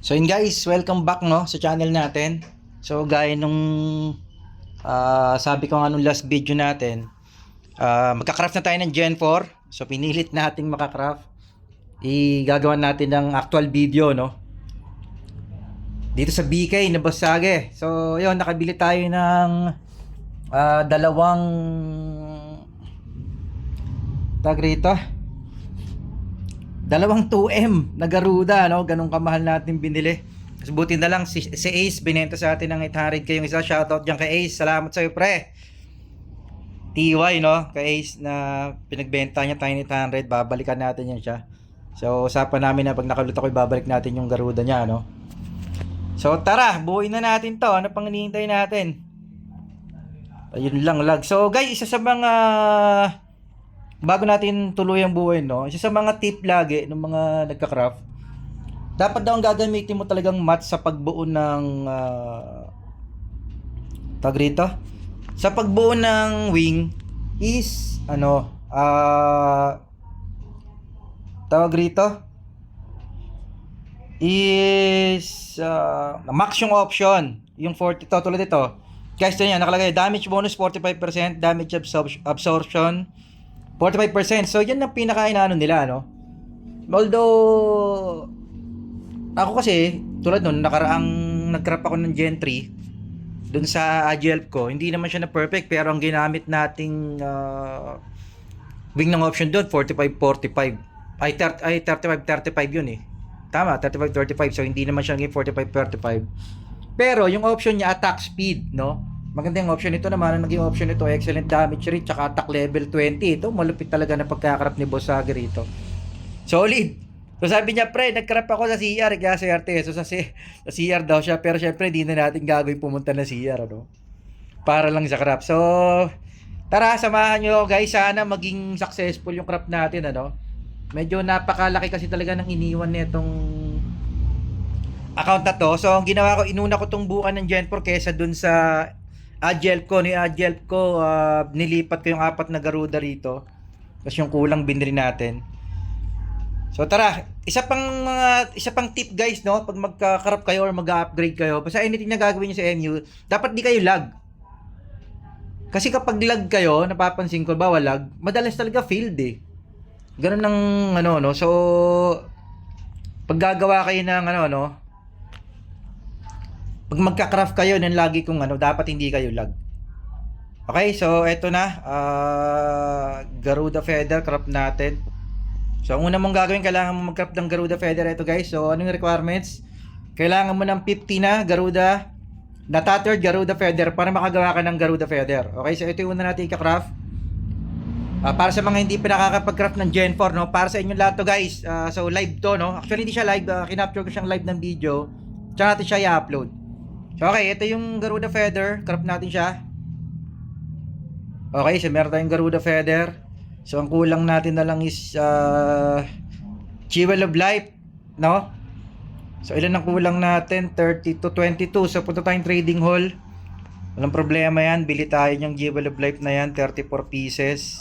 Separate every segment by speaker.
Speaker 1: So yun guys, welcome back no sa channel natin. So gaya nung sabi ko nga nung last video natin, magka-craft na tayo ng Gen 4. So pinilit nating maka-craft. Igagawa natin ng actual video no. Dito sa BK na Basage. So yun, nakabili tayo ng dalawang dalawang 2M na Garuda no, ganun kamahal natin binili. Kasi buti na lang si Ace binenta sa atin ng 800 kayong isa. Shoutout diyan kay Ace, salamat sa iyo pre. TY no, kay Ace na pinagbenta niya tayo ng 800, babalikan natin yan siya. So usapan namin na pag nakaluto ko babalik natin yung Garuda niya no. So tara, buuin na natin to. Ano pang hinihintay natin? Ayun lang lag. So guys, isa sa mga bago natin tuluyang buuin no, isa sa mga tip lagi ng mga nagka-craft, dapat daw ang gagamitin mo talagang mat sa pagbuo ng sa pagbuo ng wing is max yung option, yung 40 to, tulad ito guys. Ito yan, nakalagay damage bonus 45%, damage absorption 45%. So yan ang pinaka-inaano nila no. Although ako kasi tulad nun, nakaraang nag-craft ako ng Gen 3 dun sa AGL ko, hindi naman siya na perfect, pero ang ginamit nating wing ng option doon 45-45 ay 35-35 yun eh. Tama, 35-35. So hindi naman siya naging 45-35. Pero yung option niya attack speed no, maganda yung option nito naman. Ang naging option nito, excellent damage rate, tsaka attack level 20. Ito, malupit talaga na pagkakarap ni Boss Sagi rito. Solid. So sabi niya, pre, nagkarap ako sa CR, kaya swerte. So sa CR daw siya, pero syempre, di na natin gagawin pumunta na CR, ano? Para lang sa craft. So, tara, samahan nyo guys. Sana maging successful yung craft natin, ano? Medyo napakalaki kasi talaga ng iniwan nitong account na to. So, ang ginawa ko, inuna ko tong bukan ng Gen 4 kesa dun sa Agile ko, nilipat ko yung 4 na Garuda rito. Tapos yung kulang binili natin. So tara, isa pang tip guys no, pag magka-craft kayo or mag-upgrade kayo, basta anything na gagawin niyo sa MU, dapat di kayo lag. Kasi kapag lag kayo, napapansin ko ba lag, madalas talaga failed eh. Ganun ng no. So pag gagawa kayo ng pag magka-craft kayo ng lagi kung dapat hindi kayo lag. Okay, so eto na, Garuda feather craft natin. So ang una mong gagawin, kailangan mo mag-craft ng Garuda feather. Ito guys, so anong requirements? Kailangan mo ng 50 na Garuda na tattered Garuda feather para makagawa ka ng Garuda feather. Okay, so ito yung una natin i-craft. Para sa mga hindi pa nakakapag-craft ng Gen 4 no, para sa inyo lahat to guys. So live to no. Actually hindi siya live, kinapture ko siyang live ng video. Tsaka natin siya i-upload. So okay, ito yung Garuda feather, craft natin siya. Okay, so meron tayong Garuda feather. So ang kulang natin na lang is Jewel of Life, no? So ilan ang kulang natin? 30 to 22. So punta tayong trading hall. Walang problema yan, bili tayo ng Jewel of Life na yan, 34 pieces.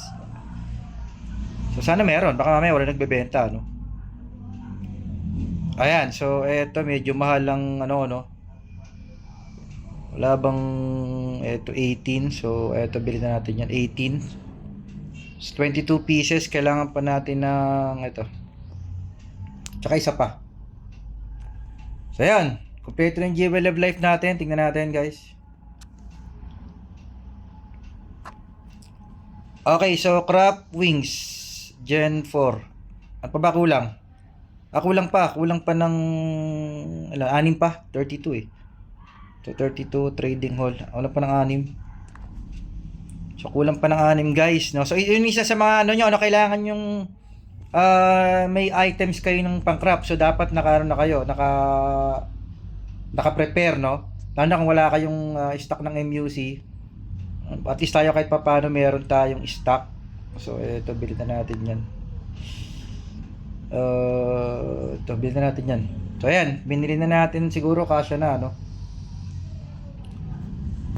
Speaker 1: So sana meron, baka mamaya wala nagbebenta, no? Ayan, so eto medyo mahal lang wala bang eto 18. So eto bilhin na natin yan 18. 22 pieces, kailangan pa natin ng ito. Tsaka isa pa. So ayan, kompleto ng Jewel of Life natin. Tingnan natin guys. Okay, so craft wings Gen 4. Ano pa ba kulang? Kulang pa ng 6 pa, 32 eh. So 32 trading hall. Wala pa ng 6. So kulang pa ng 6 guys, no. So yun isa sa mga kailangan yung may items kayo ng pang-craft. So dapat naka-prepare no. Lalo na kung wala kayong stock ng MUC. At least tayo kahit paano meron tayong stock. So ito, bilhin na natin 'yan. Ito bilhin na natin 'yan. So ayan, binili na natin, siguro kasya na no.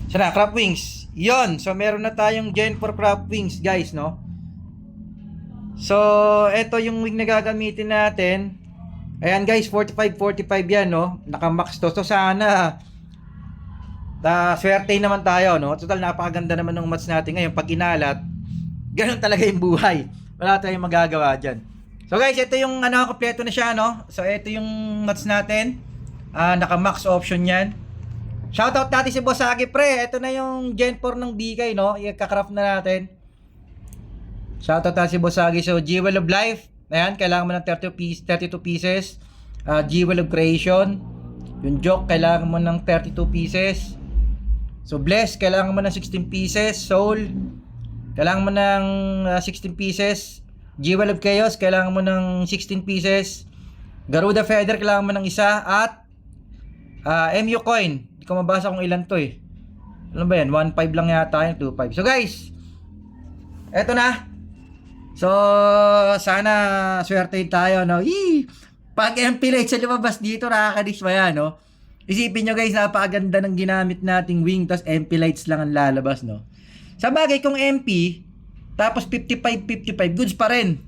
Speaker 1: Sana craft wings. Yon, so meron na tayong Gen 4 craft wings guys no. So ito yung wing na gagamitin natin. Ayan guys, 45-45 yan, no? Naka-max to. So sana, swerte naman tayo, no? Total, napakaganda naman ng match natin ngayon. Pag inalat, ganun talaga yung buhay. Wala tayong magagawa dyan. So guys, ito yung kompleto na siya, no? So ito yung match natin. Naka-max option yan. Shoutout natin si Boss Agi, pre. Ito na yung Gen 4 ng BK, no? I-craft na natin. Shoutout natin si Boss Agi. So, Jewel of Life. Ayan, kailangan mo ng 32 pieces. Jewel of Creation. Yung Joke, kailangan mo ng 32 pieces. So, Bless, kailangan mo ng 16 pieces. Soul, kailangan mo ng 16 pieces. Jewel of Chaos, kailangan mo ng 16 pieces. Garuda Feather, kailangan mo ng isa. At MU Coin, hindi ko mabasa kung ilan to eh. Ano ba yan? 1.5 lang yata yung 2.5. So guys, eto na. So, sana swerte tayo, no? Pag MP light sa lumabas dito, nakakadismaya, no? Isipin nyo guys, napakaganda ng ginamit nating wing, tapos MP lights lang ang lalabas, no? Sa bagay, kung MP, tapos 55-55, goods pa rin.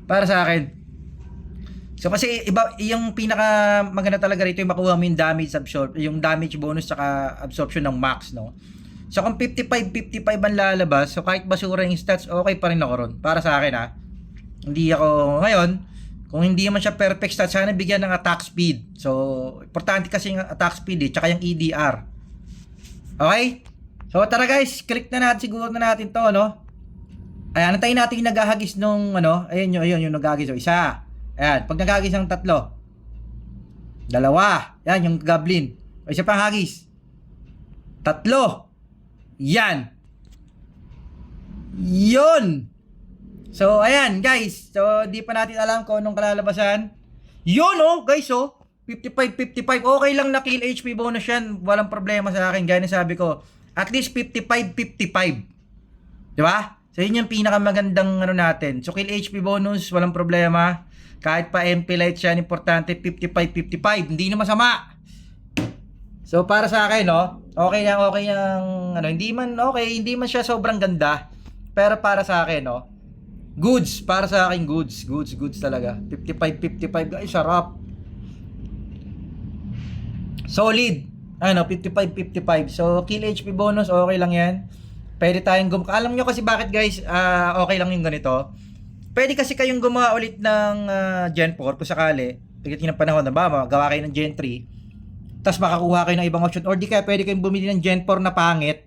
Speaker 1: Para sa akin. So kasi iba, yung pinaka maganda talaga rito yung makuha mo yung damage yung damage bonus saka absorption ng max, no? So kung 55-55 ang lalabas, so kahit basura yung stats, okay pa rin ako ron. Para sa akin, ha. Hindi ako ngayon, kung hindi man siya perfect stats, sana bigyan ng attack speed. So importante kasi yung attack speed, tsaka yung EDR. Okay? So tara guys, click na natin, siguro na natin to, no? Ayan, antayin natin yung naghahagis nung ayun yung naghahagis. So isa. Ayan, pag naghagis ng 3. 2. Yan, yung goblin. O isa pang hagis. 3. Yan. Yun. So, ayan, guys. So, di pa natin alam kung anong kalalabasan. Yun, guys, 55-55. Okay lang na kill HP bonus yan. Walang problema sa akin. Gaya na sabi ko. At least 55-55. Di ba? So, yun yung pinakamagandang natin. So, kill HP bonus, walang problema. Kahit pa MP light siya, importante 55-55. Hindi na masama. So para sa akin, okay yung hindi man siya sobrang ganda. Pero para sa akin, goods, para sa akin goods talaga. 55-55, guys, sarap. Solid. 55-55. So kill HP bonus, okay lang 'yan. Pwede tayong alam nyo kasi bakit, guys, okay lang yung ganito. Pwede kasi kayong gumawa ulit ng Gen 4 kung sakali. Pagdating ng panahon na magawa kayo ng Gen 3. Tapos makakuha kayo ng ibang option. Or di kaya pwede kayong bumili ng Gen 4 na pangit.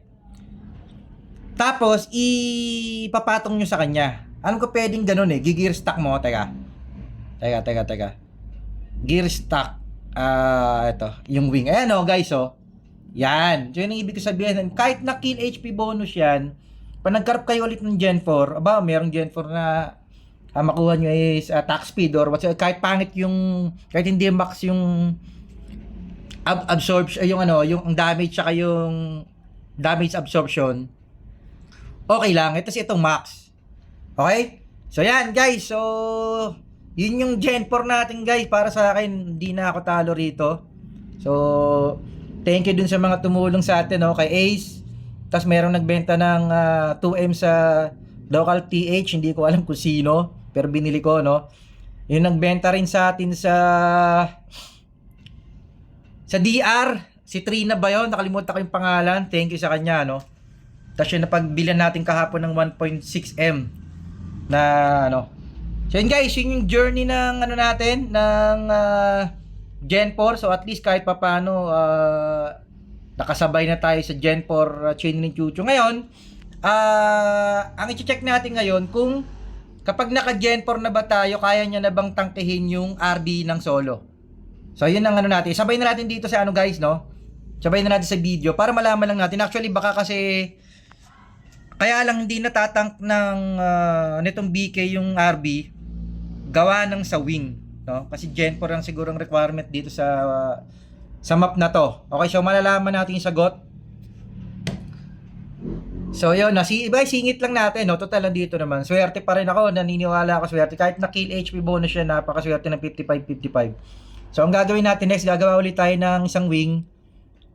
Speaker 1: Tapos ipapatong nyo sa kanya. Alam ko pwedeng ganun eh. Gear stack mo. Teka. Gear stack. Ito. Yung wing. Ayan guys Yan. So yun ang ibig sabihin. Kahit na kill HP bonus yan, pag nagkarap kayo ulit ng Gen 4, merong Gen 4 na makuha nyo is attack speed or whatsoever. Kahit pangit kahit hindi max yung absorption, yung damage saka yung damage absorption, okay lang. Ito si itong max. Okay? So yan guys. So yun yung Gen 4 natin guys. Para sa akin, hindi na ako talo rito. So thank you dun sa mga tumulong sa atin, kay Ace. Tapos merong nagbenta ng 2M sa local TH, hindi ko alam kung sino, pero binili ko, yung nagbenta rin sa atin sa DR, si Trina ba yun? Nakalimutan ko yung pangalan. Thank you sa kanya, Tapos yung napagbilan natin kahapon ng 1.6M na So yun guys, yun yung journey ng natin, ng Gen 4. So at least kahit papaano nakasabay na tayo sa Gen 4 chain ni Chuchu. Ngayon, ang i-check natin ngayon kung kapag naka Gen 4 na ba tayo, kaya niya na bang tangkihin yung RD ng solo. So yun ang natin. Sabay na natin dito sa guys, Sabay na natin sa video para malaman lang natin. Actually baka kasi kaya lang hindi natatank ng nitong BK yung RB gawa ng sa wing, Kasi Gen 4 ang sigurong requirement dito sa map na to. Okay, so malalaman natin yung sagot. So yun, singit lang natin, Total lang dito naman. Swerte pa rin ako, naniniwala ako swerte. Kahit na kill HP bonus siya, napakaswerte ng 55-55. So ang gagawin natin next, gagawa ulit tayo ng isang wing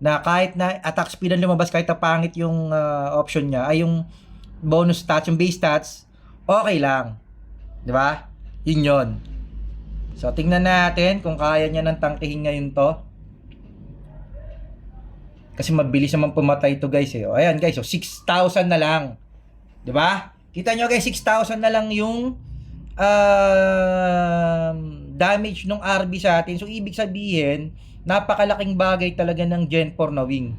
Speaker 1: na kahit na attack speed ang lumabas, kahit na pangit yung option niya, ay yung bonus stats, yung base stats, okay lang. Di ba? Yun. So, tingnan natin kung kaya niya ng tangkihin ngayon to. Kasi mabilis naman pumatay to guys eh. O, ayan guys, so 6,000 na lang. 'Di ba? Kita nyo guys, 6,000 na lang yung damage ng RB sa atin. So, ibig sabihin, napakalaking bagay talaga ng Gen 4 na wing.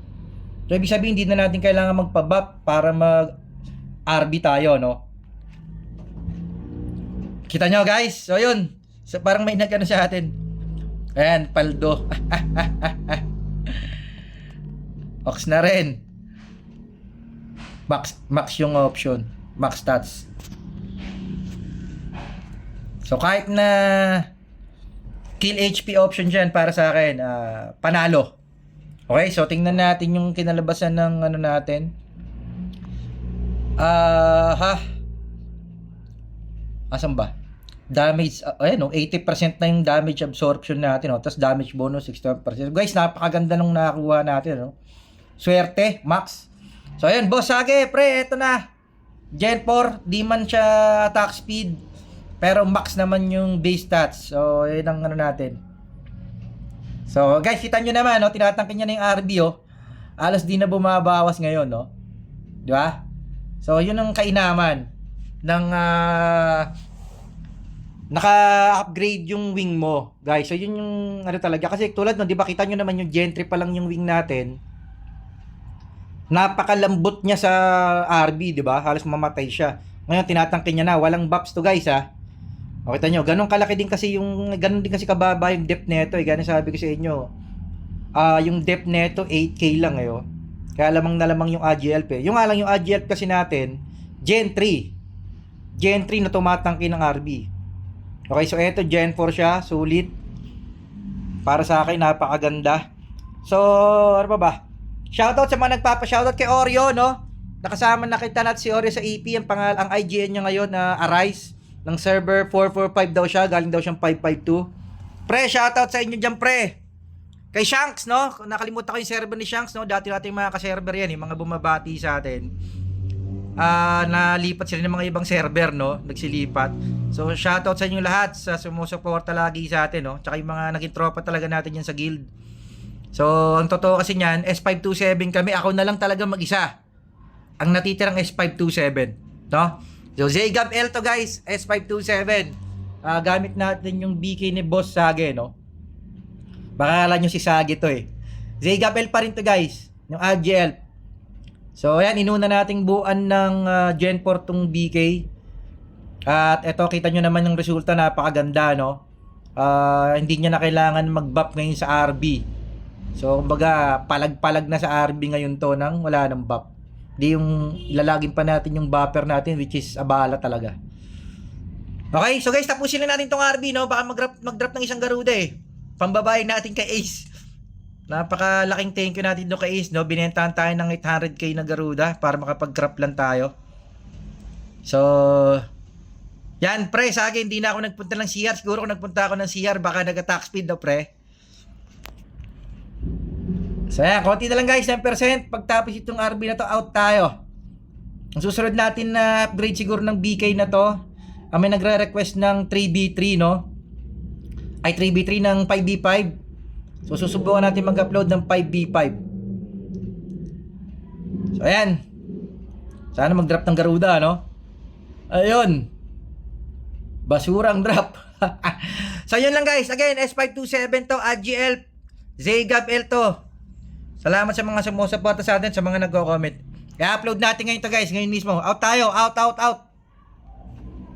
Speaker 1: So, ibig sabihin, hindi na natin kailangan magpa-buff para mag-RB tayo, no? Kita nyo, guys? So, yun. So, parang may nag-ano sa atin. Ayan, paldo. Ox na rin. Max yung option. Max stats. So, kahit na kill HP option dyan para sa akin, panalo. Okay, so tingnan natin yung kinalabasan ng ano natin. Asan ba? Damage, ayan o, 80% na yung damage absorption natin, no? Tapos damage bonus, 61%. Guys, napakaganda nung nakakuha natin, no? Swerte, max. So, ayan, boss, sage, pre, eto na. Gen 4, di man siya attack speed, pero max naman yung base stats. So, yun ang ano natin. So, guys, kita nyo naman, no? Tinatangkin niya na yung RB, oh. Alas di na bumabawas ngayon, no? Di ba? So, yun ang kainaman ng naka-upgrade yung wing mo, guys. So, yun yung ano talaga. Kasi tulad no, di ba, kita nyo naman yung Gen 3 pa lang yung wing natin. Napakalambot niya sa RB, di ba? Halos mamatay siya. Ngayon, tinatangkin niya na. Walang buffs to, guys, ha? O, kita nyo, ganun kalaki din kasi yung, ganun din kasi kababa yung depth neto, eh. Ganun sabi ko sa inyo. Yung depth neto, 8K lang, eh, oh. Kaya lamang na lamang yung AGLP. Yung nga lang, yung AGLP kasi natin, Gen 3. Gen 3 na tumatangki ng RB. Okay, so eto, Gen 4 siya, sulit. Para sa akin, napakaganda. So, ano ba? Shoutout sa mga nagpapa-shoutout kay Oreo, no? Nakasama na kita natin si Oreo sa EP. Ang IGN niya ngayon na Arise. Ng server 445 daw siya. Galing daw siyang 552. Pre, shoutout sa inyo dyan, pre. Kay Shanks, no? Nakalimutan ko yung server ni Shanks, no? Dati natin mga ka-server yan, yung mga bumabati sa atin. Nalipat sila ng mga ibang server, no? Nagsilipat. So, shoutout sa inyo lahat sa sumusuporta lagi sa atin, no? Tsaka yung mga naging tropa talaga natin yan sa guild. So, ang totoo kasi niyan, S527 kami. Ako na lang talaga mag-isa. Ang natitirang S527, no? So, Zegab L to, guys. S527. Gamit natin yung BK ni Boss Sage, no? Baka alam nyo si Sage to, eh. Zegab L pa rin to, guys. Yung AGL. So, ayan, inuna nating buuan ng Gen 4 tong BK. At eto, kita nyo naman yung resulta, napakaganda, no? Hindi niya na kailangan mag-buff ngayon sa RB. So, kumbaga, palag-palag na sa RB ngayon to nang wala nang buff. Hindi yung ilalagin pa natin yung buffer natin, which is abala talaga. Okay, so guys, tapusin na natin tong RB, no? Baka mag-drop ng isang Garuda, eh. Pambabae natin kay Ace. Napakalaking thank you natin doon kay Ace, no? Binentahan tayo ng 800k na Garuda para makapag-drop lang tayo. So, yan, pre, sa akin, hindi na ako nagpunta ng CR. Siguro kung nagpunta ako ng CR, baka nag-attack speed daw, pre. So, yan, konti na lang, guys, 10%. Pagtapos itong RB na to, out tayo. Ang susunod natin na upgrade siguro ng BK na to, may nagre-request ng 3B3, no? Ay, 3B3 ng 5B5. So, susubukan natin mag-upload ng 5B5. So, ayan. Sana mag-drop ng Garuda, no? Ayun. Basurang drop. So, yun lang, guys. Again, S527 to, AGL, Zegab L to. Salamat sa mga sumusuporta sa atin, sa mga nagko-comment. I-upload natin ngayon to, guys. Ngayon mismo. Out tayo. Out.